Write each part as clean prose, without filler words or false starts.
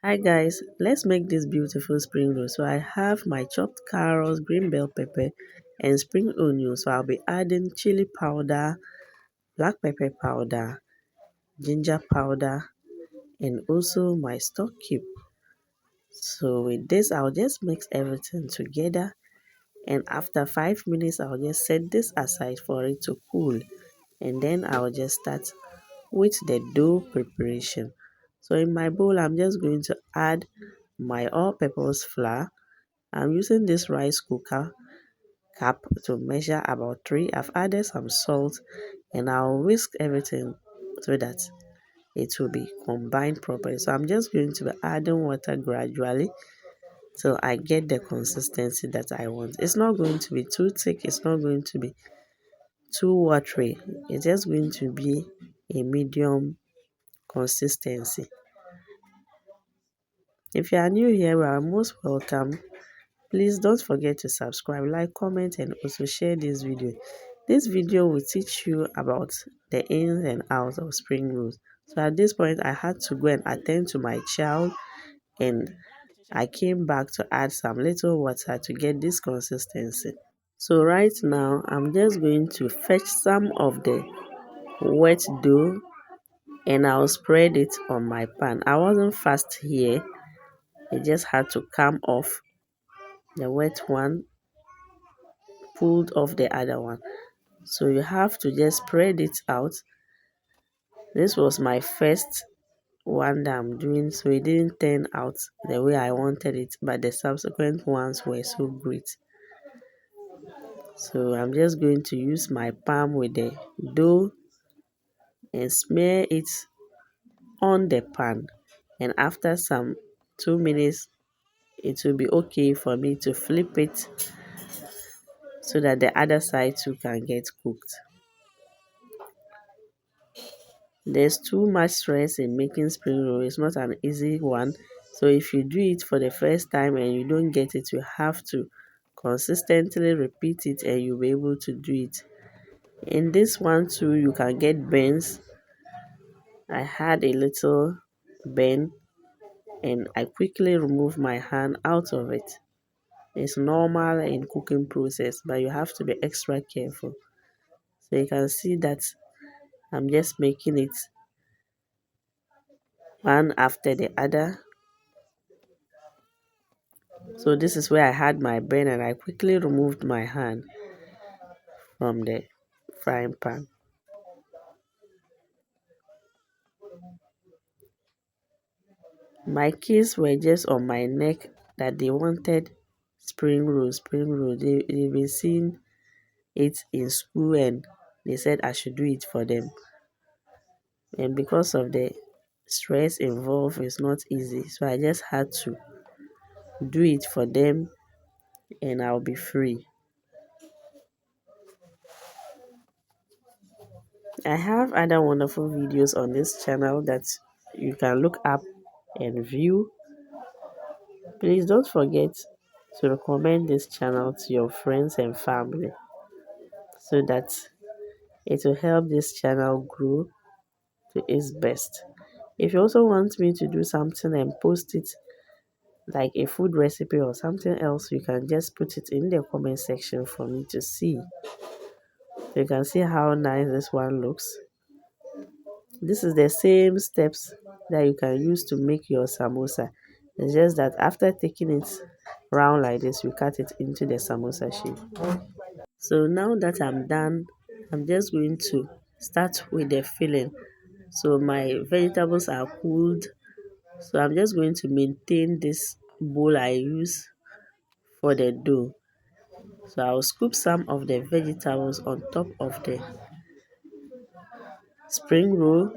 Hi guys, let's make this beautiful spring roll. So I have my chopped carrots, green bell pepper and spring onion. So I'll be adding chili powder, black pepper powder, ginger powder and also my stock cube. So with this I'll just mix everything together, and after 5 minutes I'll just set this aside for it to cool, and then I'll just start with the dough preparation. So in my bowl I'm just going to add my all-purpose flour. I'm using this rice cooker cup to measure about 3. I've added some salt and I'll whisk everything so that it will be combined properly. So I'm just going to be adding water gradually till I get the consistency that I want. It's not going to be too thick, it's not going to be too watery. It's just going to be a medium consistency. If you are new here, you are most welcome. Please don't forget to subscribe, like, comment and also share this video. This video will teach you about the ins and outs of spring rolls. So at this point I had to go and attend to my child, and I came back to add some little water to get this consistency. So right now I'm just going to fetch some of the wet dough and I'll spread it on my pan. I wasn't fast here, it just had to come off. The wet one pulled off the other one, so you have to just spread it out. This was my first one that I'm doing, so it didn't turn out the way I wanted it, but the subsequent ones were so great. So I'm just going to use my palm with the dough and smear it on the pan, and after some 2 minutes it will be okay for me to flip it so that the other side too can get cooked. There's too much stress in making spring roll. It's not an easy one. So if you do it for the first time and you don't get it, you have to consistently repeat it and you'll be able to do it. In this one too, you can get burns. I had a little burn and I quickly removed my hand out of it. It's normal in cooking process, but you have to be extra careful. So you can see that I'm just making it one after the other. So this is where I had my burn and I quickly removed my hand from the frying pan. My kids were just on my neck that they wanted spring roll, spring roll. They've been seeing it in school and they said I should do it for them. And because of the stress involved, it's not easy. So I just had to do it for them and I'll be free. I have other wonderful videos on this channel that you can look up and view. Please don't forget to recommend this channel to your friends and family so that it will help this channel grow to its best. If you also want me to do something and post it like a food recipe or something else, you can just put it in the comment section for me to see. You can see how nice this one looks. This is the same steps that you can use to make your samosa. It's just that after taking it round like this, you cut it into the samosa shape. So now that I'm done, I'm just going to start with the filling. So my vegetables are cooled. So I'm just going to maintain this bowl I use for the dough. So I'll scoop some of the vegetables on top of the spring roll,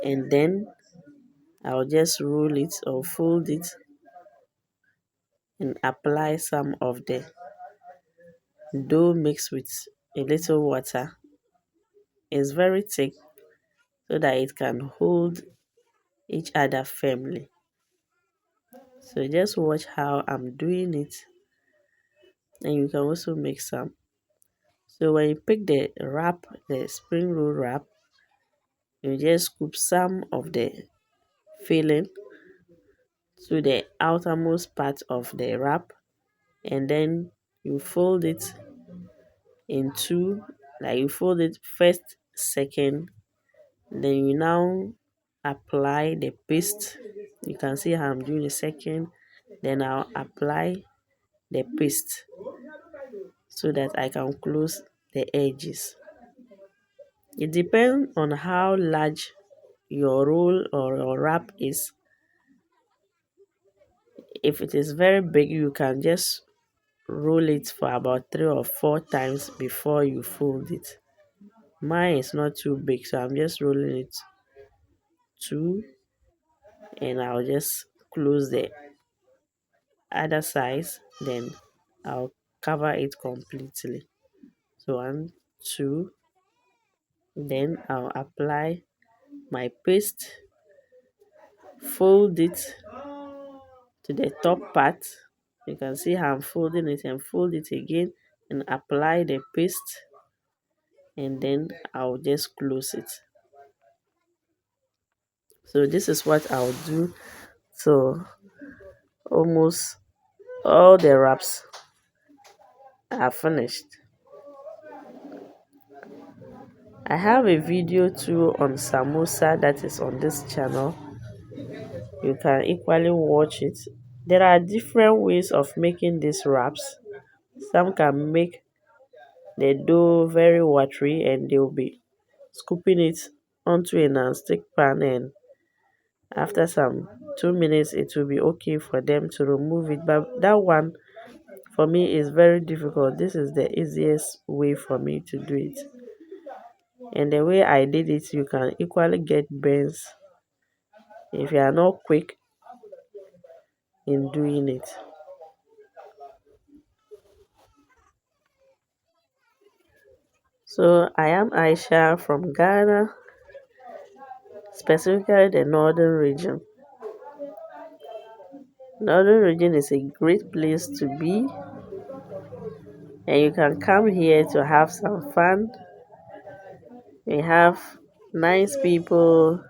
and then I'll just roll it or fold it and apply some of the dough mixed with a little water. It's very thick so that it can hold each other firmly. So just watch how I'm doing it, and you can also make some. So when you pick the wrap, the spring roll wrap, you just scoop some of the filling to the outermost part of the wrap, and then you fold it in two, like you fold it first, second, then you now apply the paste. You can see how I'm doing the second, then I'll apply the paste so that I can close the edges. It depends on how large your roll or your wrap is. If it is very big, you can just roll it for about 3 or 4 times before you fold it. Mine is not too big, so I'm just rolling it two, and I'll just close the other side, then I'll cover it completely. So one, two, then I'll apply my paste, fold it to the top part. You can see how I'm folding it, and fold it again and apply the paste, and then I'll just close it. So this is what I'll do. So almost all the wraps are finished. I have a video too on samosa that is on this channel. You can equally watch it. There are different ways of making these wraps. Some can make the dough very watery, and they'll be scooping it onto a non-stick pan, and after some 2 minutes it will be okay for them to remove it. But that one for me is very difficult. This is the easiest way for me to do it, and the way I did it, you can equally get burns if you are not quick in doing it. So I am Aisha from Ghana, specifically the northern region. Northern region is a great place to be, and you can come here to have some fun. We have nice people,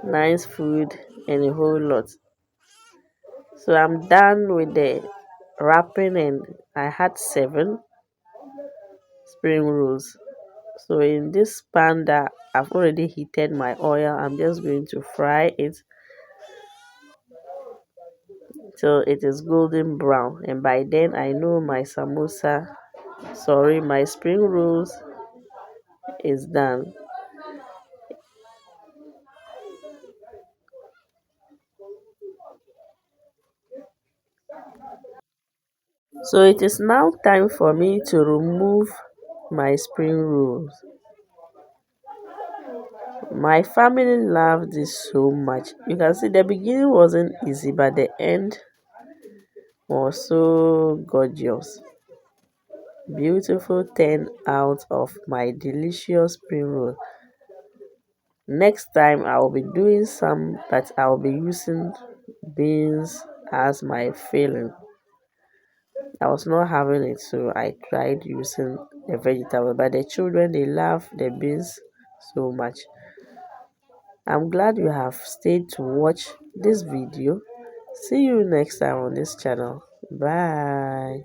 nice food, and a whole lot. So I'm done with the wrapping, and I had 7 spring rolls. So in this pan that I've already heated my oil, I'm just going to fry it till it is golden brown, and by then I know my my spring rolls is done. So it is now time for me to remove my spring rolls. My family loved this so much. You can see the beginning wasn't easy, but the end was so gorgeous. Beautiful 10 out of my delicious spring roll. Next time I will be doing some, but I will be using beans as my filling. I was not having it, so I tried using the vegetable, but the children, they love the beans so much. I'm glad you have stayed to watch this video. See you next time on this channel. Bye.